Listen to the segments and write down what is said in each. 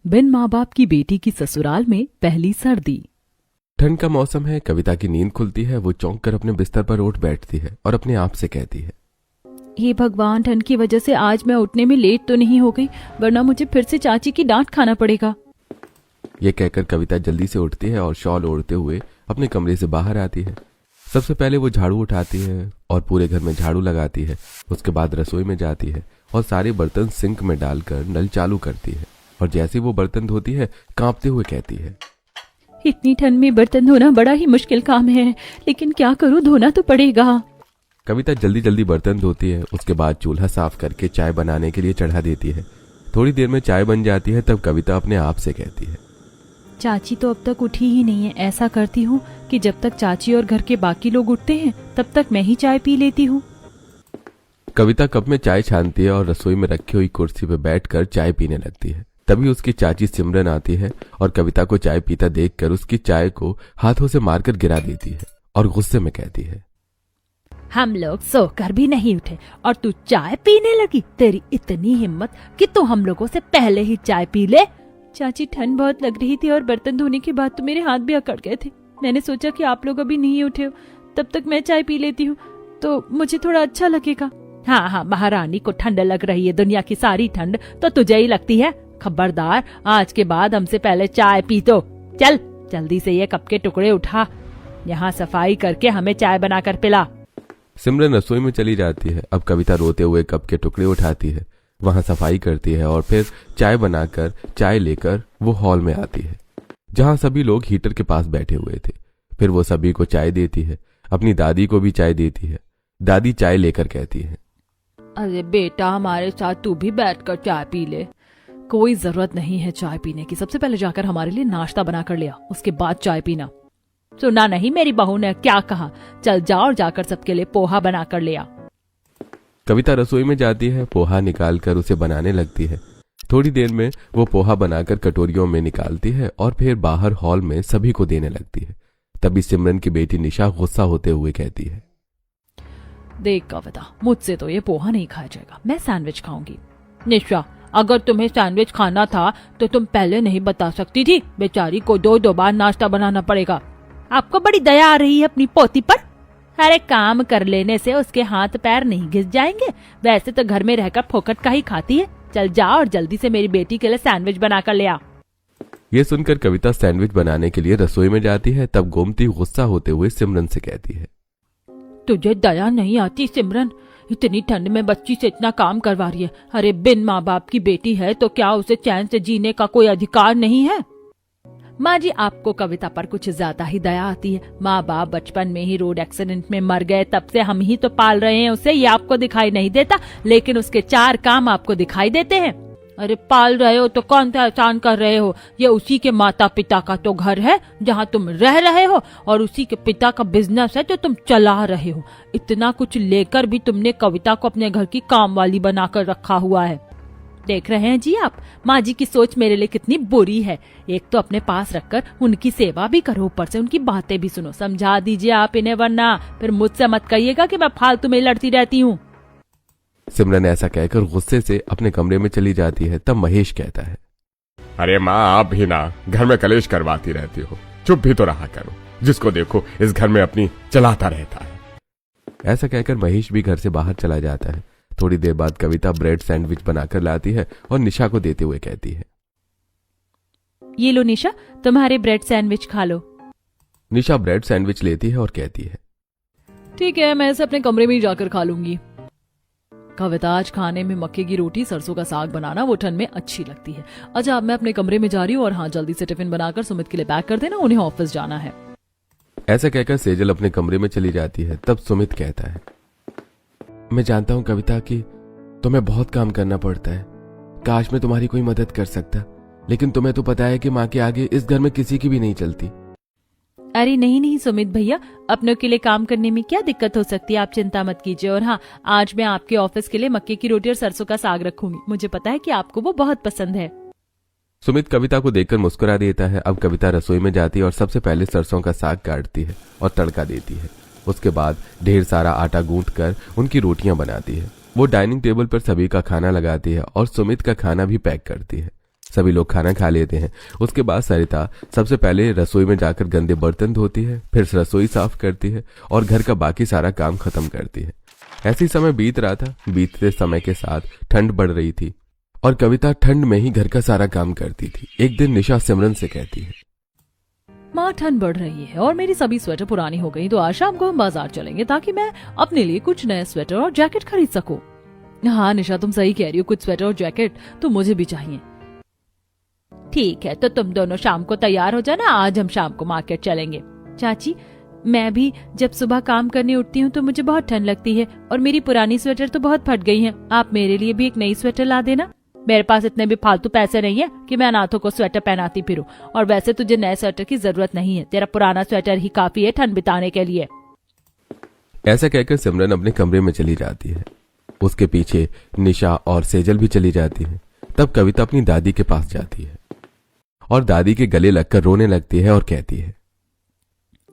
बिन माँ बाप की बेटी की ससुराल में पहली सर्दी। ठंड का मौसम है। कविता की नींद खुलती है। वो चौंक कर अपने बिस्तर पर उठ बैठती है और अपने आप से कहती है, हे भगवान, ठंड की वजह से आज मैं उठने में लेट तो नहीं हो गई, वरना मुझे फिर से चाची की डांट खाना पड़ेगा। ये कहकर कविता जल्दी से उठती है और शॉल ओढ़ते हुए अपने कमरे से बाहर आती है। सबसे पहले वो झाड़ू उठाती है और पूरे घर में झाड़ू लगाती है। उसके बाद रसोई में जाती है और सारे बर्तन सिंक में डालकर नल चालू करती है और जैसे वो बर्तन धोती है कांपते हुए कहती है, इतनी ठंड में बर्तन धोना बड़ा ही मुश्किल काम है, लेकिन क्या करूँ, धोना तो पड़ेगा। कविता जल्दी जल्दी बर्तन धोती है। उसके बाद चूल्हा साफ करके चाय बनाने के लिए चढ़ा देती है। थोड़ी देर में चाय बन जाती है। तब कविता अपने आप से कहती है, चाची तो अब तक उठी ही नहीं है। ऐसा करती हूँ कि जब तक चाची और घर के बाकी लोग उठते हैं तब तक मैं ही चाय पी लेती हूँ। कविता कप में चाय छानती है और रसोई में रखी हुई कुर्सी पर बैठकर चाय पीने लगती है। तभी उसकी चाची सिमरन आती है और कविता को चाय पीता देखकर उसकी चाय को हाथों से मारकर गिरा देती है और गुस्से में कहती है, हम लोग सोकर भी नहीं उठे और तू चाय पीने लगी। तेरी इतनी हिम्मत कि तू हम लोगों से पहले ही चाय पी ले। चाची, ठंड बहुत लग रही थी और बर्तन धोने के बाद तो मेरे हाथ भी अकड़ गए थे। मैंने सोचा कि आप लोग अभी नहीं उठे हो, तब तक मैं चाय पी लेती हूँ तो मुझे थोड़ा अच्छा लगेगा। हाँ, महारानी को ठंड लग रही है, दुनिया की सारी ठंड तो तुझे ही लगती है। खबरदार, आज के बाद हमसे पहले चाय पी तो चल जल्दी से ये कप के टुकड़े उठा, यहाँ सफाई करके हमें चाय बनाकर पिला। सिमरन रसोई में चली जाती है। अब कविता रोते हुए कप के टुकड़े उठाती है, वहां सफाई करती है और फिर चाय बनाकर चाय लेकर वो हॉल में आती है जहां सभी लोग हीटर के पास बैठे हुए थे। फिर वो सभी को चाय देती है। अपनी दादी को भी चाय देती है। दादी चाय लेकर कहती है, अरे बेटा, हमारे साथ तू भी बैठकर चाय पी ले। कोई जरूरत नहीं है चाय पीने की, सबसे पहले जाकर हमारे लिए नाश्ता बना कर लिया, उसके बाद चाय पीना। सुना नहीं मेरी बहू ने क्या कहा? चल जा और जाकर सबके लिए पोहा बना कर लिया। कविता रसोई में जाती है। पोहा निकालकर उसे बनाने लगती है। थोड़ी देर में वो पोहा बनाकर कटोरियों में निकालती है और फिर बाहर हॉल में सभी को देने लगती है। तभी सिमरन की बेटी निशा गुस्सा होते हुए कहती है, देख कविता, मुझसे तो ये पोहा नहीं खाया जाएगा, मैं सैंडविच खाऊंगी। निशा, अगर तुम्हें सैंडविच खाना था तो तुम पहले नहीं बता सकती थी? बेचारी को दो बार नाश्ता बनाना पड़ेगा। आपको बड़ी दया आ रही है अपनी पोती पर? अरे काम कर लेने से उसके हाथ पैर नहीं घिस जाएंगे? वैसे तो घर में रहकर फोकट का ही खाती है। चल जा और जल्दी से मेरी बेटी के लिए सैंडविच बनाकर ले आ। ये सुनकर कविता सैंडविच बनाने के लिए रसोई में जाती है। तब गोमती गुस्सा होते हुए सिमरन से कहती है, तुझे दया नहीं आती सिमरन? इतनी ठंड में बच्ची से इतना काम करवा रही है। अरे बिन माँ बाप की बेटी है तो क्या उसे चैन से जीने का कोई अधिकार नहीं है? माँ जी, आपको कविता पर कुछ ज्यादा ही दया आती है। माँ बाप बचपन में ही रोड एक्सीडेंट में मर गए, तब से हम ही तो पाल रहे हैं उसे। ये आपको दिखाई नहीं देता, लेकिन उसके चार काम आपको दिखाई देते हैं। अरे पाल रहे हो तो कौन सा एहसान कर रहे हो? ये उसी के माता पिता का तो घर है जहाँ तुम रह रहे हो और उसी के पिता का बिजनेस है जो तुम चला रहे हो। इतना कुछ लेकर भी तुमने कविता को अपने घर की काम वाली बनाकर रखा हुआ है। देख रहे हैं जी आप, माँ जी की सोच मेरे लिए कितनी बुरी है। एक तो अपने पास रखकर उनकी सेवा भी करो, ऊपर से उनकी बातें भी सुनो। समझा दीजिए आप इन्हें, वरना फिर मुझसे मत कहिएगा कि मैं फालतू में लड़ती रहती हूँ। सिमरन ऐसा कहकर गुस्से से अपने कमरे में चली जाती है। तब महेश कहता है, अरे माँ, आप भी ना घर में कलेश करवाती रहती हो, चुप भी तो रहा करो। जिसको देखो इस घर में अपनी चलाता रहता है। ऐसा कहकर महेश भी घर से बाहर चला जाता है। थोड़ी देर बाद कविता ब्रेड सैंडविच बनाकर लाती है और निशा को देते हुए कहती है, ये लो निशा, तुम्हारे ब्रेड सैंडविच खा लो। निशा ब्रेड सैंडविच लेती है और कहती है, ठीक है, मैं इसे अपने कमरे में ही जाकर खा लूंगी। कविता, आज खाने में मक्के की रोटी सरसों का साग बनाना, वो ठंड में अच्छी लगती है। अच्छा, अब मैं अपने कमरे में जा रही हूँ और हाँ, जल्दी से टिफिन बनाकर सुमित के लिए पैक कर देना, उन्हें ऑफिस जाना है। ऐसा कहकर सेजल अपने कमरे में चली जाती है। तब सुमित कहता है, मैं जानता हूँ कविता कि तुम्हें बहुत काम करना पड़ता है। काश मैं तुम्हारी कोई मदद कर सकता, लेकिन तुम्हें तो पता है कि माँ के आगे इस घर में किसी की भी नहीं चलती। अरे नहीं सुमित भैया, अपनों के लिए काम करने में क्या दिक्कत हो सकती है, आप चिंता मत कीजिए। और हाँ, आज मैं आपके ऑफिस के लिए मक्के की रोटी और सरसों का साग रखूंगी। मुझे पता है कि आपको वो बहुत पसंद है। सुमित कविता को देखकर मुस्कुरा देता है। अब कविता रसोई में जाती है और सबसे पहले सरसों का साग काटती है और तड़का देती है। उसके बाद ढेर सारा आटा गूंथ कर उनकी रोटियां बनाती है। वो डाइनिंग टेबल पर सभी का खाना लगाती है और सुमित का खाना भी पैक करती है। सभी लोग खाना खा लेते हैं। उसके बाद सरिता सबसे पहले रसोई में जाकर गंदे बर्तन धोती है, फिर रसोई साफ करती है और घर का बाकी सारा काम खत्म करती है। ऐसी समय बीत रहा था। बीतते समय के साथ ठंड बढ़ रही थी और कविता ठंड में ही घर का सारा काम करती थी। एक दिन निशा सिमरन से कहती है, माँ ठंड बढ़ रही है और मेरी सभी स्वेटर पुरानी हो गई, तो आज शाम को हम बाजार चलेंगे ताकि मैं अपने लिए कुछ नए स्वेटर और जैकेट खरीद सकूं। हाँ निशा, तुम सही कह रही हो, कुछ स्वेटर और जैकेट तो मुझे भी चाहिए। ठीक है, तो तुम दोनों शाम को तैयार हो जाना, आज हम शाम को मार्केट चलेंगे। चाची, मैं भी जब सुबह काम करने उठती हूँ तो मुझे बहुत ठंड लगती है और मेरी पुरानी स्वेटर तो बहुत फट गई है। आप मेरे लिए भी एक नई स्वेटर ला देना। मेरे पास इतने भी फालतू पैसे नहीं है कि मैं अनाथों को स्वेटर पहनाती फिरूं, और वैसे तुझे नए स्वेटर की जरूरत नहीं है, तेरा पुराना स्वेटर ही काफी है ठंड बिताने के लिए। ऐसा कहकर सिमरन अपने कमरे में चली जाती है। उसके पीछे निशा और सेजल भी चली जाती है। तब कविता अपनी दादी के पास जाती है और दादी के गले लगकर रोने लगती है और कहती है,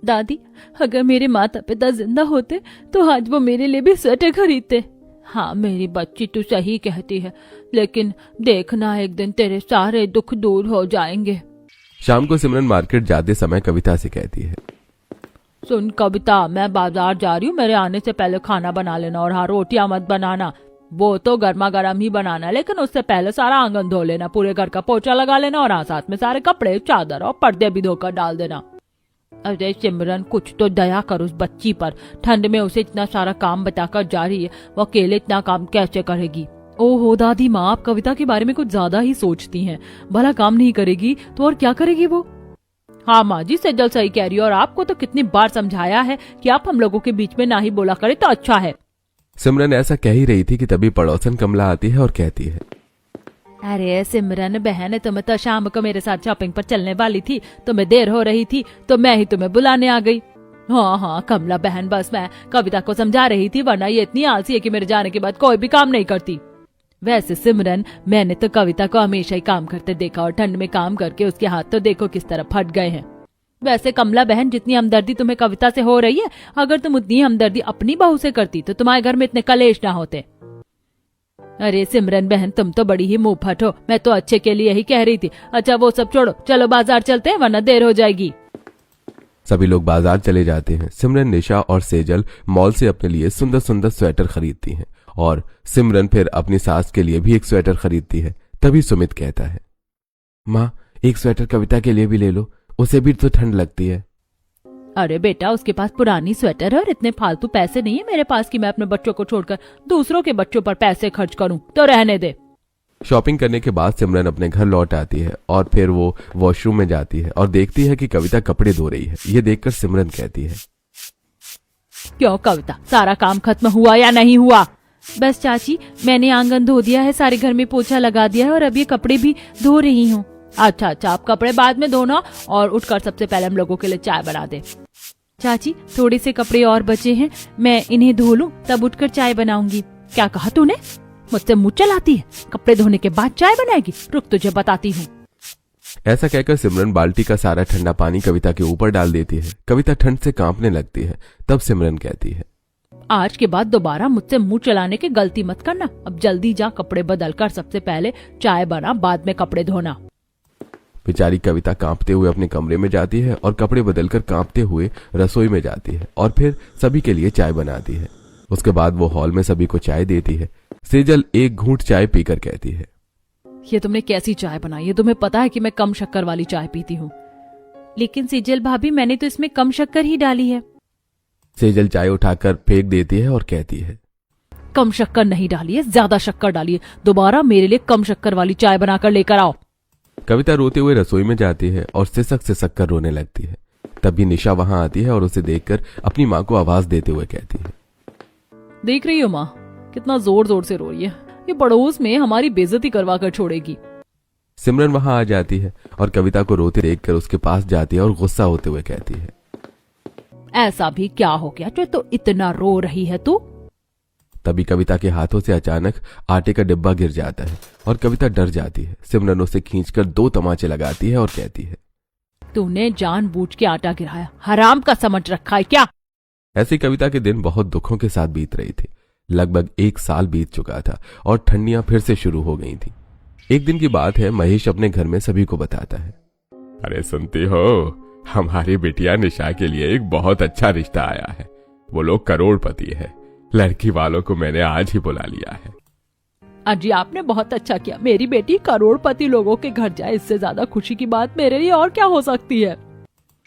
दादी, अगर मेरे माता पिता जिंदा होते तो आज वो मेरे लिए भी स्वेटर खरीदते। हाँ मेरी बच्ची, तू सही कहती है, लेकिन देखना एक दिन तेरे सारे दुख दूर हो जाएंगे। शाम को सिमरन मार्केट जाते समय कविता से कहती है, सुन कविता, मैं बाजार जा रही हूँ, मेरे आने से पहले खाना बना लेना, और हाँ रोटियां मत बनाना, वो तो गर्मा गर्म ही बनाना, लेकिन उससे पहले सारा आंगन धो लेना, पूरे घर का पोछा लगा लेना, और हाँ साथ में सारे कपड़े, चादर और पर्दे भी धोकर डाल देना। अरे सिमरन, कुछ तो दया कर उस बच्ची पर, ठंड में उसे इतना सारा काम बताकर जा रही है, वो अकेले इतना काम कैसे करेगी। ओहो दादी माँ, आप कविता के बारे में कुछ ज्यादा ही सोचती हैं। भला काम नहीं करेगी तो और क्या करेगी वो। हाँ माँ जी, सेजल सही कह रही है, और आपको तो कितनी बार समझाया है कि आप हम लोगों के बीच में ना ही बोला करे तो अच्छा है। सिमरन ऐसा कह ही रही थी कि तभी पड़ोसन कमला आती है और कहती है, अरे सिमरन बहन, तुम्हें तो शाम को मेरे साथ शॉपिंग पर चलने वाली थी, तुम्हें देर हो रही थी तो मैं ही तुम्हें बुलाने आ गई। हाँ हाँ कमला बहन, बस मैं कविता को समझा रही थी, वरना ये इतनी आलसी है कि मेरे जाने के बाद कोई भी काम नहीं करती। वैसे सिमरन, मैंने तो कविता को हमेशा ही काम करते देखा, और ठंड में काम करके उसके हाथ तो देखो किस तरह फट गए हैं। वैसे कमला बहन, जितनी हमदर्दी तुम्हें कविता से हो रही है, अगर तुम उतनी हमदर्दी अपनी बहू से करती तो तुम्हारे घर में इतने कलेश ना होते। अरे सिमरन बहन, तुम तो बड़ी ही मुंह फट हो, मैं तो अच्छे के लिए ही कह रही थी। अच्छा वो सब छोड़ो, चलो बाजार चलते हैं, वरना देर हो जाएगी। सभी लोग बाजार चले जाते हैं। सिमरन, निशा और सेजल मॉल से अपने लिए सुंदर सुंदर स्वेटर खरीदती हैं और सिमरन फिर अपनी सास के लिए भी एक स्वेटर खरीदती है। तभी सुमित कहता है, माँ एक स्वेटर कविता के लिए भी ले लो, उसे भी तो ठंड लगती है। अरे बेटा, उसके पास पुरानी स्वेटर है और इतने फालतू पैसे नहीं है मेरे पास कि मैं अपने बच्चों को छोड़कर दूसरों के बच्चों पर पैसे खर्च करूं, तो रहने दे। शॉपिंग करने के बाद सिमरन अपने घर लौट आती है और फिर वो वॉशरूम में जाती है और देखती है कि कविता कपड़े धो रही है। ये देखकर सिमरन कहती है, क्यों कविता, सारा काम खत्म हुआ या नहीं हुआ? बस चाची, मैंने आंगन धो दिया है, सारे घर में पोछा लगा दिया है और अब ये कपड़े भी धो रही हूँ। अच्छा अच्छा, आप कपड़े बाद में धोना, और उठकर सबसे पहले हम लोगों के लिए चाय बना दे। चाची, थोड़े से कपड़े और बचे हैं, मैं इन्हें धो लूं तब उठकर चाय बनाऊंगी। क्या कहा तूने? मुझसे मुंह चलाती है, कपड़े धोने के बाद चाय बनाएगी? रुक, तुझे बताती हूँ। ऐसा कहकर सिमरन बाल्टी का सारा ठंडा पानी कविता के ऊपर डाल देती है। कविता ठंड से कांपने लगती है। तब सिमरन कहती है, आज के बाद दोबारा मुझसे मुंह चलाने की गलती मत करना। अब जल्दी जा, कपड़े बदल कर सबसे पहले चाय बना, बाद में कपड़े धोना। बेचारी कविता कांपते हुए अपने कमरे में जाती है और कपड़े बदलकर कांपते हुए रसोई में जाती है और फिर सभी के लिए चाय बनाती है। उसके बाद वो हॉल में सभी को चाय देती है। सेजल एक घूंट चाय पीकर कहती है, ये तुमने कैसी चाय बनाई है? तुम्हें पता है कि मैं कम शक्कर वाली चाय पीती हूँ। लेकिन सेजल भाभी, मैंने तो इसमें कम शक्कर ही डाली है। सेजल चाय उठाकर फेंक देती है और कहती है, कम शक्कर नहीं डाली है, ज्यादा शक्कर डाली है। दोबारा मेरे लिए कम शक्कर वाली चाय बनाकर लेकर आओ। कविता रोते हुए रसोई में जाती है और सिसक सिसक कर रोने लगती है। तभी निशा वहां आती है और उसे देखकर अपनी माँ को आवाज देते हुए कहती है, देख रही हो माँ, कितना जोर जोर से रो रही है। ये पड़ोस में हमारी बेइज्जती करवा कर छोड़ेगी। सिमरन वहां आ जाती है और कविता को रोते देखकर उसके पास जाती है और गुस्सा होते हुए कहती है, ऐसा भी क्या हो गया जो तो इतना रो रही है तू? तभी कविता के हाथों से अचानक आटे का डिब्बा गिर जाता है और कविता डर जाती है। सिमरन उसे खींचकर 2 तमाचे लगाती है और कहती है, तूने जानबूझ के आटा गिराया, हराम का समझ रखा है क्या? ऐसी कविता के दिन बहुत दुखों के साथ बीत रही थी। लगभग 1 साल बीत चुका था और ठंडियां फिर से शुरू हो गई थी। एक दिन की बात है, महेश अपने घर में सभी को बताता है। अरे सुनती हो, हमारी बिटिया निशा के लिए एक बहुत अच्छा रिश्ता आया है। वो लोग करोड़पति है। लड़की वालों को मैंने आज ही बुला लिया है। अजी आपने बहुत अच्छा किया, मेरी बेटी करोड़पति लोगों के घर जाए, इससे ज्यादा खुशी की बात मेरे लिए और क्या हो सकती है।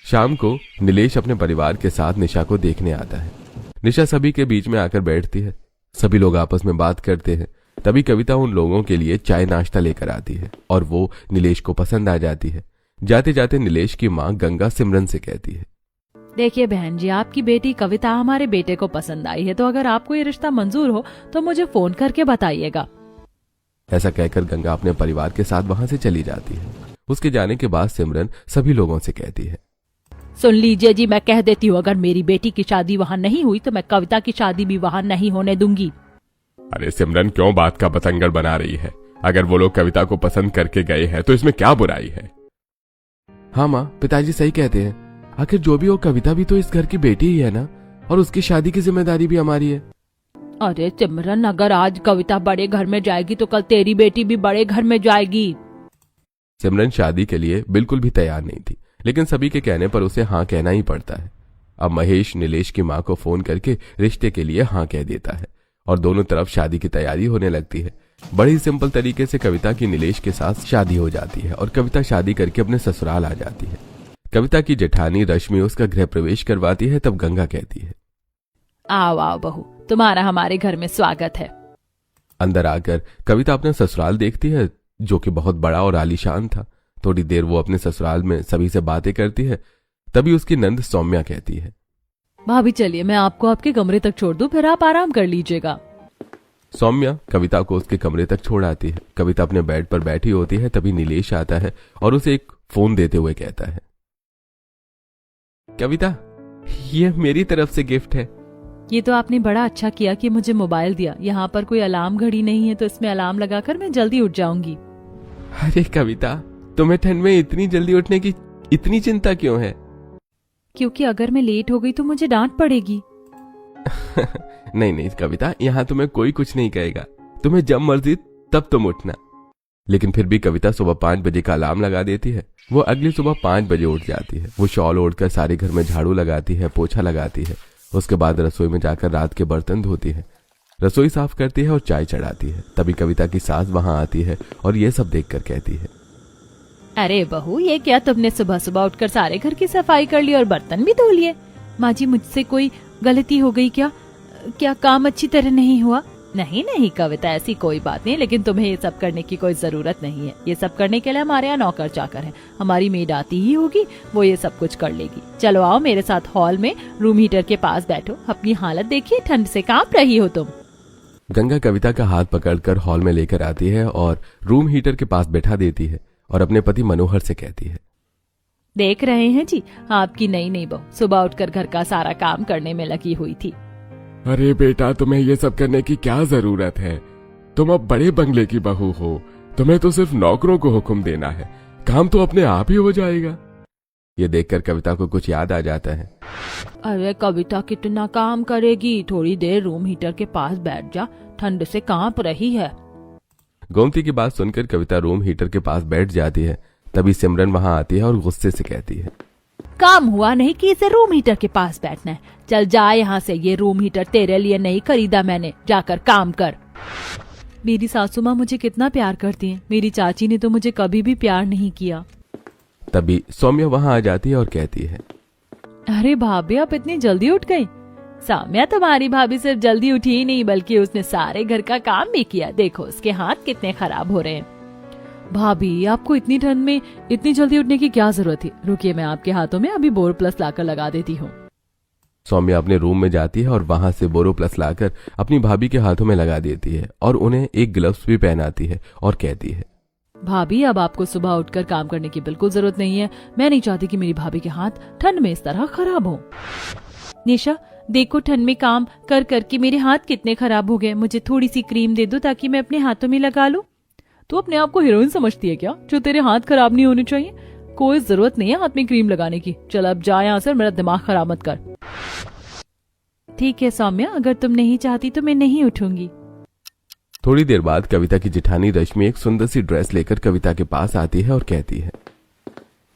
शाम को नीलेश अपने परिवार के साथ निशा को देखने आता है। निशा सभी के बीच में आकर बैठती है। सभी लोग आपस में बात करते हैं। तभी कविता उन लोगों के लिए चाय नाश्ता लेकर आती है और वो नीलेश को पसंद आ जाती है। जाते जाते नीलेश की माँ गंगा सिमरन से कहती है, देखिए बहन जी, आपकी बेटी कविता हमारे बेटे को पसंद आई है, तो अगर आपको ये रिश्ता मंजूर हो तो मुझे फोन करके बताइएगा। ऐसा कहकर गंगा अपने परिवार के साथ वहां से चली जाती है। उसके जाने के बाद सिमरन सभी लोगों से कहती है, सुन लीजिए जी, मैं कह देती हूँ, अगर मेरी बेटी की शादी वहाँ नहीं हुई तो मैं कविता की शादी भी वहाँ नहीं होने दूंगी। अरे सिमरन, क्यों बात का बतंगड़ बना रही है? अगर वो लोग कविता को पसंद करके गए हैं तो इसमें क्या बुराई है? हाँ माँ, पिताजी सही कहते हैं। आखिर जो भी हो, कविता भी तो इस घर की बेटी ही है ना, और उसकी शादी की जिम्मेदारी भी हमारी है। अरे सिमरन, अगर आज कविता बड़े घर में जाएगी तो कल तेरी बेटी भी बड़े घर में जाएगी। सिमरन शादी के लिए बिल्कुल भी तैयार नहीं थी, लेकिन सभी के कहने पर उसे हाँ कहना ही पड़ता है। अब महेश नीलेश की माँ को फोन करके रिश्ते के लिए हाँ कह देता है और दोनों तरफ शादी की तैयारी होने लगती है। बड़ी सिंपल तरीके से कविता की नीलेश के साथ शादी हो जाती है और कविता शादी करके अपने ससुराल आ जाती है। कविता की जेठानी रश्मि उसका गृह प्रवेश करवाती है। तब गंगा कहती है, आओ आओ बहू, तुम्हारा हमारे घर में स्वागत है। अंदर आकर कविता अपना ससुराल देखती है, जो कि बहुत बड़ा और आलीशान था। थोड़ी देर वो अपने ससुराल में सभी से बातें करती है। तभी उसकी नंद सौम्या कहती है, भाभी चलिए, मैं आपको आपके कमरे तक छोड़ दूं, फिर आप आराम कर लीजिएगा। सौम्या कविता को उसके कमरे तक छोड़ आती है। कविता अपने बेड पर बैठी होती है। तभी नीलेश आता है और उसे एक फोन देते हुए कहता है, कविता, ये मेरी तरफ से गिफ्ट है। ये तो आपने बड़ा अच्छा किया कि मुझे मोबाइल दिया। यहाँ पर कोई अलार्म घड़ी नहीं है, तो इसमें अलार्म लगाकर मैं जल्दी उठ जाऊंगी। अरे कविता, तुम्हें ठंड में इतनी जल्दी उठने की इतनी चिंता क्यों है? क्योंकि अगर मैं लेट हो गई तो मुझे डांट पड़ेगी। नहीं नहीं कविता, यहाँ तुम्हें कोई कुछ नहीं कहेगा। तुम्हें जब मर्जी तब तुम उठना। लेकिन फिर भी कविता सुबह 5 बजे का अलार्म लगा देती है। वो अगली सुबह 5 बजे उठ जाती है। वो शॉल ओढ़कर सारे घर में झाड़ू लगाती है, पोछा लगाती है। उसके बाद रसोई में जाकर रात के बर्तन धोती है, रसोई साफ करती है और चाय चढ़ाती है। तभी कविता की सास वहां आती है और ये सब देखकर कहती है, अरे बहू, ये क्या तुमने सुबह सुबह उठकर सारे घर की सफाई कर ली और बर्तन भी धो लिए? माँ जी, मुझसे कोई गलती हो गई क्या? क्या काम अच्छी तरह नहीं हुआ? नहीं नहीं कविता, ऐसी कोई बात नहीं, लेकिन तुम्हें ये सब करने की कोई जरूरत नहीं है। ये सब करने के लिए हमारे यहाँ नौकर चाकर है। हमारी मेड आती ही होगी, वो ये सब कुछ कर लेगी। चलो आओ मेरे साथ हॉल में रूम हीटर के पास बैठो। अपनी हालत देखिए, ठंड से कांप रही हो तुम। गंगा कविता का हाथ पकड़कर हॉल में लेकर आती है और रूम हीटर के पास बैठा देती है और अपने पति मनोहर से कहती है, देख रहे हैं जी, आपकी नई नई बहू सुबह उठकर घर का सारा काम करने में लगी हुई थी। अरे बेटा, तुम्हें ये सब करने की क्या जरूरत है? तुम अब बड़े बंगले की बहू हो। तुम्हें तो सिर्फ नौकरों को हुक्म देना है, काम तो अपने आप ही हो जाएगा। ये देखकर कविता को कुछ याद आ जाता है। अरे कविता, कितना काम करेगी? थोड़ी देर रूम हीटर के पास बैठ जा, ठंड से कांप रही है। गोमती की बात सुनकर कविता रूम हीटर के पास बैठ जाती है। तभी सिमरन वहां आती है और गुस्से से कहती है, काम हुआ नहीं कि इसे रूम हीटर के पास बैठना है? चल जा यहाँ से, ये रूम हीटर तेरे लिए नहीं खरीदा मैंने, जाकर काम कर। मेरी सासू माँ मुझे कितना प्यार करती हैं। मेरी चाची ने तो मुझे कभी भी प्यार नहीं किया। तभी सौम्या वहां आ जाती है और कहती है, अरे भाभी, आप इतनी जल्दी उठ गई? सौम्या, तुम्हारी भाभी सिर्फ जल्दी उठी ही नहीं, बल्कि उसने सारे घर का काम भी किया। देखो उसके हाथ कितने खराब हो रहे हैं। भाभी, आपको इतनी ठंड में इतनी जल्दी उठने की क्या जरूरत थी? रुकिए, मैं आपके हाथों में अभी बोरोप्लस लाकर लगा देती हूँ। सौम्या अपने रूम में जाती है और वहां से बोरोप्लस लाकर अपनी भाभी के हाथों में लगा देती है और उन्हें एक ग्लव्स भी पहनाती है और कहती है, भाभी, अब आपको सुबह उठकर काम करने की बिल्कुल जरूरत नहीं है। मैं नहीं चाहती कि मेरी भाभी के हाथ ठंड में इस तरह खराब हो। निशा, देखो ठंड में काम कर करके मेरे हाथ कितने खराब हो गए। मुझे थोड़ी सी क्रीम दे दो ताकि मैं अपने हाथों में लगा लूं। तू अपने आप को हीरोइन समझती है क्या, जो तेरे हाथ खराब नहीं होने चाहिए? कोई जरूरत नहीं है हाथ में क्रीम लगाने की। चल अब जा यहाँ से, मेरा दिमाग खराब मत कर। ठीक है सौम्या, अगर तुम नहीं चाहती तो मैं नहीं उठूंगी। थोड़ी देर बाद कविता की जेठानी रश्मि एक सुंदर सी ड्रेस लेकर कविता के पास आती है और कहती है,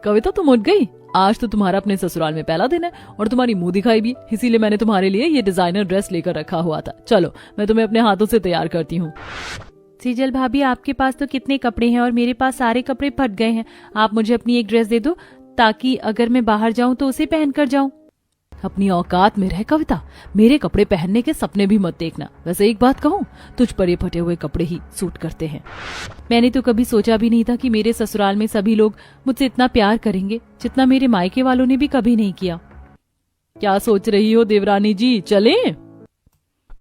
कविता तुम उठ गई? आज तो तुम्हारा अपने ससुराल में पहला दिन है और तुम्हारी मुंह दिखाई भी, इसीलिए मैंने तुम्हारे लिए ये डिजाइनर ड्रेस लेकर रखा हुआ था। चलो मैं तुम्हें अपने हाथों से तैयार करती हूँ। सीजल भाभी, आपके पास तो कितने कपड़े हैं और मेरे पास सारे कपड़े फट गए हैं। आप मुझे अपनी एक ड्रेस दे दो ताकि अगर मैं बाहर जाऊं तो उसे पहन कर जाऊं। अपनी औकात में रह कविता, मेरे कपड़े पहनने के सपने भी मत देखना। वैसे एक बात कहूं, तुझ पर ये फटे हुए कपड़े ही सूट करते हैं। मैंने तो कभी सोचा भी नहीं था कि मेरे ससुराल में सभी लोग मुझसे इतना प्यार करेंगे जितना मेरे मायके वालों ने भी कभी नहीं किया। क्या सोच रही हो देवरानी जी, चलें?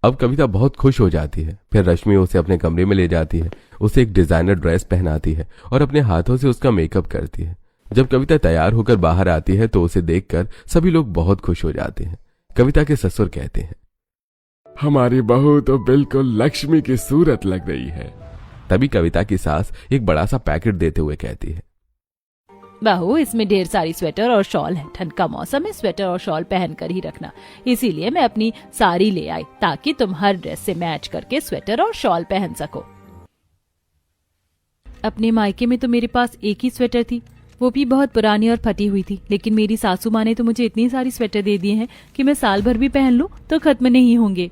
अब कविता बहुत खुश हो जाती है। फिर रश्मि उसे अपने कमरे में ले जाती है, उसे एक डिजाइनर ड्रेस पहनाती है और अपने हाथों से उसका मेकअप करती है। जब कविता तैयार होकर बाहर आती है तो उसे देखकर सभी लोग बहुत खुश हो जाते हैं। कविता के ससुर कहते हैं, हमारी बहू तो बिल्कुल लक्ष्मी की सूरत लग रही है। तभी कविता की सास एक बड़ा सा पैकेट देते हुए कहती है, बहू, इसमें ढेर सारी स्वेटर और शॉल है। ठंड का मौसम है, स्वेटर और शॉल पहन कर ही रखना। इसीलिए मैं अपनी साड़ी ले आई ताकि तुम हर ड्रेस से मैच करके स्वेटर और शॉल पहन सको। अपने मायके में तो मेरे पास एक ही स्वेटर थी, वो भी बहुत पुरानी और फटी हुई थी, लेकिन मेरी सासू माँ ने तो मुझे इतनी सारी स्वेटर दे दिए हैं कि मैं साल भर भी पहन लूं तो खत्म नहीं होंगे।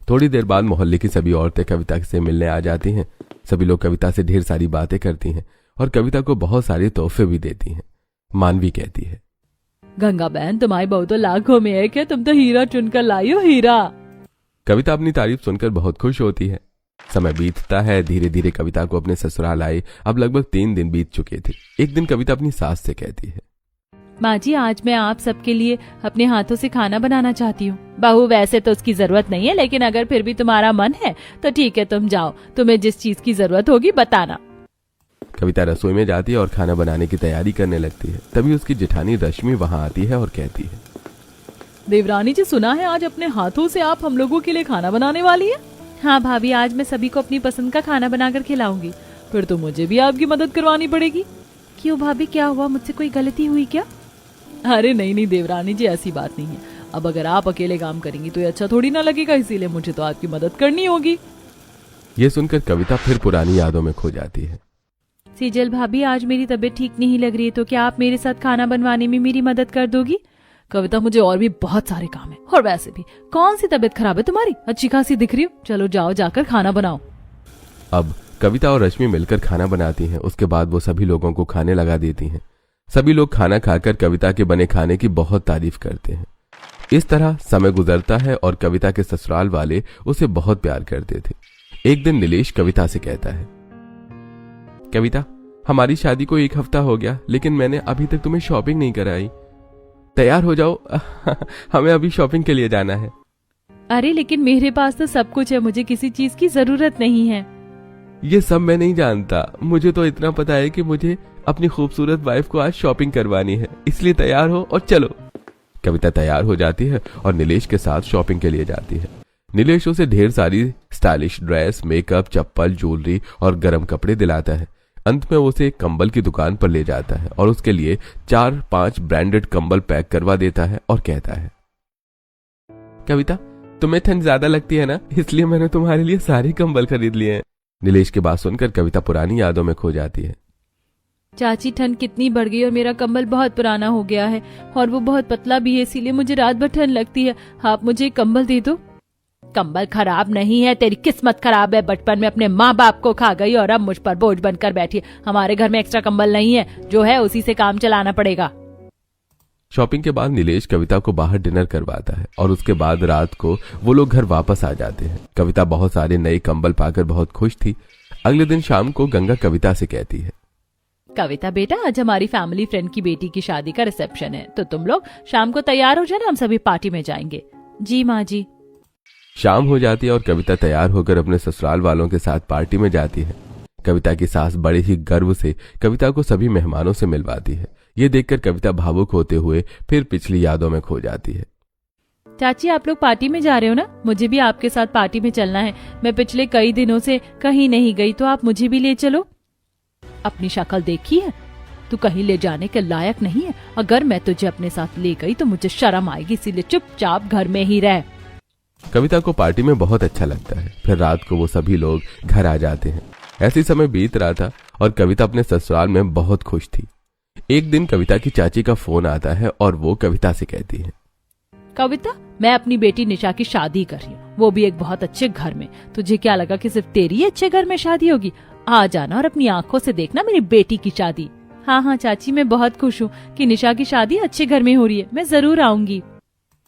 थोड़ी देर बाद मोहल्ले की सभी औरतें कविता से मिलने आ जाती हैं। सभी लोग कविता से ढेर सारी बातें करती हैं और कविता को बहुत सारे तोहफे भी देती हैं। मानवी कहती है, गंगा बहन, तुम्हारी बहू तो लाखों में है, क्या तुम तो हीरा चुनकर लाई हो, हीरा। कविता अपनी तारीफ सुनकर बहुत खुश होती है। समय बीतता है, धीरे धीरे कविता को अपने ससुराल आए अब लगभग 3 दिन बीत चुके थे। एक दिन कविता अपनी सास से कहती है, माँ जी, आज मैं आप सबके लिए अपने हाथों से खाना बनाना चाहती हूँ। बहू, वैसे तो उसकी जरूरत नहीं है, लेकिन अगर फिर भी तुम्हारा मन है तो ठीक है, तुम जाओ, तुम्हें जिस चीज की जरूरत होगी बताना। कविता रसोई में जाती है और खाना बनाने की तैयारी करने लगती है। तभी उसकी जेठानी रश्मि वहां आती है और कहती है, देवरानी जी, सुना है आज अपने हाथों से आप हम लोगों के लिए खाना बनाने वाली है। हाँ भाभी, आज मैं सभी को अपनी पसंद का खाना बनाकर खिलाऊंगी। फिर तो मुझे भी आपकी मदद करवानी पड़ेगी। क्यों भाभी, क्या हुआ? मुझसे कोई गलती हुई क्या? अरे नहीं नहीं देवरानी जी, ऐसी बात नहीं है। अब अगर आप अकेले काम करेंगी तो ये अच्छा थोड़ी ना लगेगा, इसीलिए मुझे तो आपकी मदद करनी होगी। ये सुनकर कविता फिर पुरानी यादों में खो जाती है। सीजल भाभी, आज मेरी तबीयत ठीक नहीं लग रही है, तो क्या आप मेरे साथ खाना बनवाने में मेरी मदद कर दोगी? कविता, मुझे और भी बहुत सारे काम है, और वैसे भी कौन सी तबीयत खराब है तुम्हारी? अच्छी खासी दिख रही हो। चलो जाओ, जाकर खाना बनाओ। अब कविता और रश्मि मिलकर खाना बनाती हैं। उसके बाद वो सभी लोगों को खाने लगा देती हैं। सभी लोग खाना खाकर कविता के बने खाने की बहुत तारीफ करते हैं। इस तरह समय गुजरता है और कविता के ससुराल वाले उसे बहुत प्यार करते थे। एक दिन नीलेश कविता से कहता है, कविता, हमारी शादी को 1 हफ्ता हो गया, लेकिन मैंने अभी तक तुम्हें शॉपिंग नहीं कराई। तैयार हो जाओ, हमें अभी शॉपिंग के लिए जाना है। अरे लेकिन मेरे पास तो सब कुछ है, मुझे किसी चीज की जरूरत नहीं है। ये सब मैं नहीं जानता, मुझे तो इतना पता है कि मुझे अपनी खूबसूरत वाइफ को आज शॉपिंग करवानी है, इसलिए तैयार हो और चलो। कविता तैयार हो जाती है और नीलेश के साथ शॉपिंग के लिए जाती है। नीलेश उसे ढेर सारी स्टाइलिश ड्रेस, मेकअप, चप्पल, ज्वेलरी और गर्म कपड़े दिलाता है। अंत में उसे एक कंबल की दुकान पर ले जाता है और उसके लिए 4-5 ब्रांडेड कंबल पैक करवा देता है और कहता है, कविता, तुम्हें ठंड ज्यादा लगती है ना, इसलिए मैंने तुम्हारे लिए सारे कंबल खरीद लिए हैं। नीलेश की बात सुनकर कविता पुरानी यादों में खो जाती है। चाची, ठंड कितनी बढ़ गई और मेरा कंबल बहुत पुराना हो गया है और वो बहुत पतला भी है, इसीलिए मुझे रात भर ठंड लगती है। आप मुझे एक कंबल दे दो। कंबल खराब नहीं है, तेरी किस्मत खराब है। बचपन में अपने माँ बाप को खा गई और अब मुझ पर बोझ बनकर बैठी है। हमारे घर में एक्स्ट्रा कंबल नहीं है, जो है उसी से काम चलाना पड़ेगा। शॉपिंग के बाद नीलेश कविता को बाहर डिनर करवाता है और उसके बाद रात को वो लोग घर वापस आ जाते हैं। कविता बहुत सारे नए कंबल पाकर बहुत खुश थी। अगले दिन शाम को गंगा कविता से कहती है, कविता बेटा, आज हमारी फैमिली फ्रेंड की बेटी की शादी का रिसेप्शन है, तो तुम लोग शाम को तैयार हो जाना, हम सभी पार्टी में जाएंगे। जी माँ जी। शाम हो जाती है और कविता तैयार होकर अपने ससुराल वालों के साथ पार्टी में जाती है। कविता की सास बड़े ही गर्व से कविता को सभी मेहमानों से मिलवाती है। ये देखकर कविता भावुक होते हुए फिर पिछली यादों में खो जाती है। चाची, आप लोग पार्टी में जा रहे हो ना? मुझे भी आपके साथ पार्टी में चलना है। मैं पिछले कई दिनों से कहीं नहीं गई, तो आप मुझे भी ले चलो। अपनी शक्ल देखी है, तू कहीं ले जाने के लायक नहीं है। अगर मैं तुझे अपने साथ ले गई तो मुझे शर्म आएगी, इसीलिए चुपचाप घर में ही रह। कविता को पार्टी में बहुत अच्छा लगता है। फिर रात को वो सभी लोग घर आ जाते हैं। ऐसी समय बीत रहा था और कविता अपने ससुराल में बहुत खुश थी। एक दिन कविता की चाची का फोन आता है और वो कविता से कहती है, कविता, मैं अपनी बेटी निशा की शादी कर रही हूँ, वो भी एक बहुत अच्छे घर में। तुझे क्या लगा कि सिर्फ तेरी ही अच्छे घर में शादी होगी? आ जाना और अपनी आंखों से देखना मेरी बेटी की शादी। हाँ चाची, मैं बहुत खुश हूँ कि निशा की शादी अच्छे घर में हो रही है, मैं जरूर आऊंगी।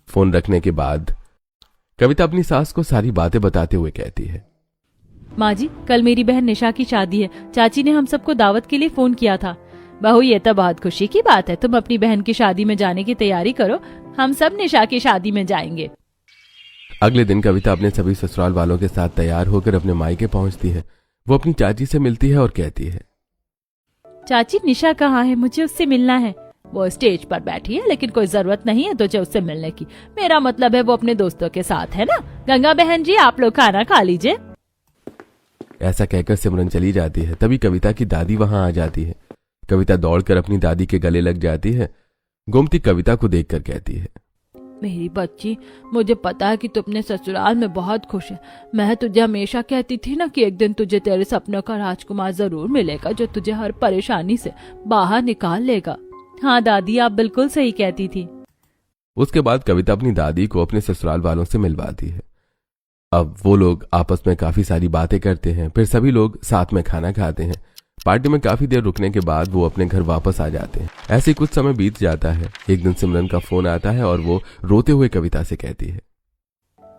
फोन रखने के बाद कविता अपनी सास को सारी बातें बताते हुए कहती है, माँ जी, कल मेरी बहन निशा की शादी है। चाची ने हम सबको दावत के लिए फोन किया था। बहू, ये तो बहुत खुशी की बात है। तुम अपनी बहन की शादी में जाने की तैयारी करो, हम सब निशा की शादी में जाएंगे। अगले दिन कविता अपने सभी ससुराल वालों के साथ तैयार होकर अपने मायके पहुंचती है। वो अपनी चाची से मिलती है और कहती है, चाची, निशा कहाँ है? मुझे उससे मिलना है। वो स्टेज पर बैठी है, लेकिन कोई जरूरत नहीं है तुझे उससे मिलने की। मेरा मतलब है वो अपने दोस्तों के साथ है ना। गंगा बहन जी, आप लोग खाना खा लीजिए। ऐसा कहकर सिमरन चली जाती है। तभी कविता की दादी वहां आ जाती है। कविता दौड़कर अपनी दादी के गले लग जाती है। गोमती कविता को देखकर कहती है, मेरी बच्ची, मुझे पता है कि तू अपने ससुराल में बहुत खुश है। मैं तुझे हमेशा कहती थी ना कि एक दिन तुझे तेरे सपनों का राजकुमार जरूर मिलेगा, जो तुझे हर परेशानी से बाहर निकाल लेगा। हाँ दादी, आप बिल्कुल सही कहती थी। उसके बाद कविता अपनी दादी को अपने ससुराल वालों से मिलवाती है। अब वो लोग आपस में काफी सारी बातें करते हैं। फिर सभी लोग साथ में खाना खाते हैं। पार्टी में काफी देर रुकने के बाद वो अपने घर वापस आ जाते हैं। ऐसे कुछ समय बीत जाता है। एक दिन सिमरन का फोन आता है और वो रोते हुए कविता से कहती है,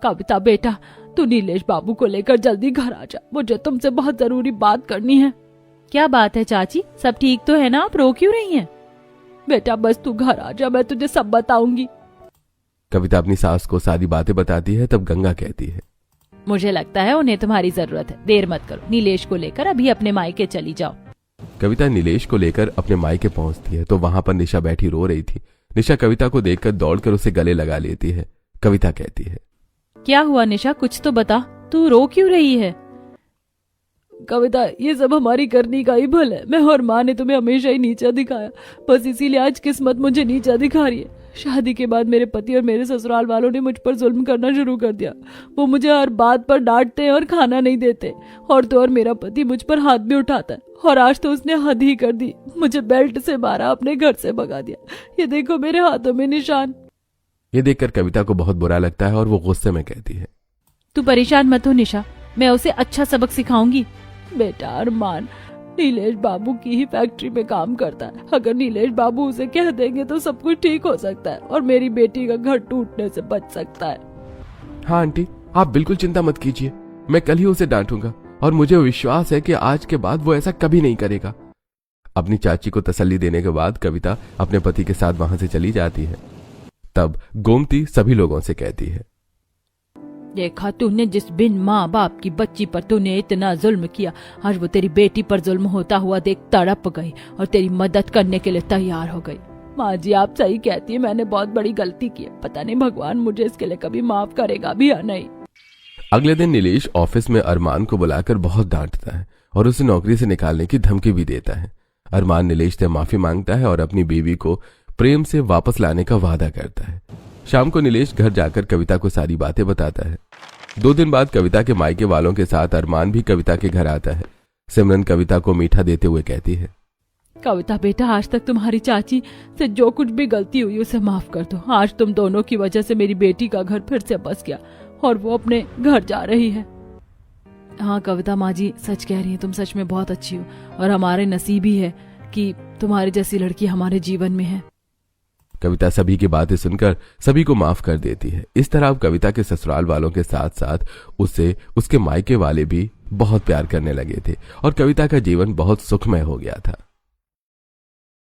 कविता बेटा, तू नीलेश बाबू को लेकर जल्दी घर आ जा, मुझे तुमसे बहुत जरूरी बात करनी है। क्या बात है चाची? सब ठीक तो है ना? आप रो क्यों रही हैं? बेटा बस तू घर आ जा, मैं तुझे सब बताऊंगी। कविता अपनी सास को सारी बातें बताती है। तब गंगा कहती है, मुझे लगता है उन्हें तुम्हारी जरूरत है। देर मत करो, नीलेश को लेकर अभी अपने मायके चली जाओ। कविता नीलेश को लेकर अपने मायके पहुंचती है तो वहां पर निशा बैठी रो रही थी। निशा कविता को देखकर दौड़कर उसे गले लगा लेती है। कविता कहती है, क्या हुआ निशा? कुछ तो बता, तू रो क्यों रही है? कविता, ये सब हमारी करनी का ही भल है। मैं और माँ ने तुम्हें हमेशा ही नीचा दिखाया, बस इसीलिए आज किस्मत मुझे नीचा दिखा रही है। शादी के बाद मेरे पति और मेरे ससुराल वालों ने मुझ पर जुल्म करना शुरू कर दिया। वो मुझे हर बात पर डांटते हैं और खाना नहीं देते। और तो और मेरा पति मुझ पर हाथ भी उठाता है, और आज तो उसने हद ही कर दी। मुझे बेल्ट से मारा, अपने घर से भगा दिया। ये देखो मेरे हाथों में निशान। ये देखकर कविता को बहुत बुरा लगता है और वो गुस्से में कहती है, तू परेशान मत हो निशा, मैं उसे अच्छा सबक सिखाऊंगी। बेटा अरमान नीलेश बाबू की ही फैक्ट्री में काम करता है। अगर नीलेश बाबू उसे कह देंगे तो सब कुछ ठीक हो सकता है और मेरी बेटी का घर टूटने से बच सकता है। हाँ आंटी, आप बिल्कुल चिंता मत कीजिए। मैं कल ही उसे डांटूंगा और मुझे विश्वास है कि आज के बाद वो ऐसा कभी नहीं करेगा। अपनी चाची को तसल्ली देने के बाद कविता अपने पति के साथ वहां से चली जाती है। तब गोमती सभी लोगों से कहती है, देखा तूने, जिस बिन माँ बाप की बच्ची पर तूने इतना जुल्म किया, आज वो तेरी बेटी पर जुल्म होता हुआ देख तड़प गई और तेरी मदद करने के लिए तैयार हो गई। माँ जी, आप सही कहती है, मैंने बहुत बड़ी गलती की है। पता नहीं भगवान मुझे इसके लिए कभी माफ करेगा भी या नहीं। अगले दिन नीलेश ऑफिस में अरमान को बुलाकर बहुत डांटता है और उसे नौकरी से निकालने की धमकी भी देता है। अरमान नीलेश से माफी मांगता है और अपनी बीवी को प्रेम से वापस लाने का वादा करता है। शाम को नीलेश घर जाकर कविता को सारी बातें बताता है। 2 दिन बाद कविता के मायके वालों के साथ अरमान भी कविता के घर आता है। सिमरन कविता को मीठा देते हुए कहती है, कविता बेटा, आज तक तुम्हारी चाची से जो कुछ भी गलती हुई उसे माफ कर दो। आज तुम दोनों की वजह से मेरी बेटी का घर फिर से बस गया और वो अपने घर जा रही है। हाँ कविता माँ जी, सच कह रही है, तुम सच में बहुत अच्छी हो और हमारे नसीब ही है कि तुम्हारी जैसी लड़की हमारे जीवन में है। कविता सभी की बातें सुनकर सभी को माफ कर देती है। इस तरह अब कविता के ससुराल वालों के साथ साथ उससे उसके मायके वाले भी बहुत प्यार करने लगे थे और कविता का जीवन बहुत सुखमय हो गया था।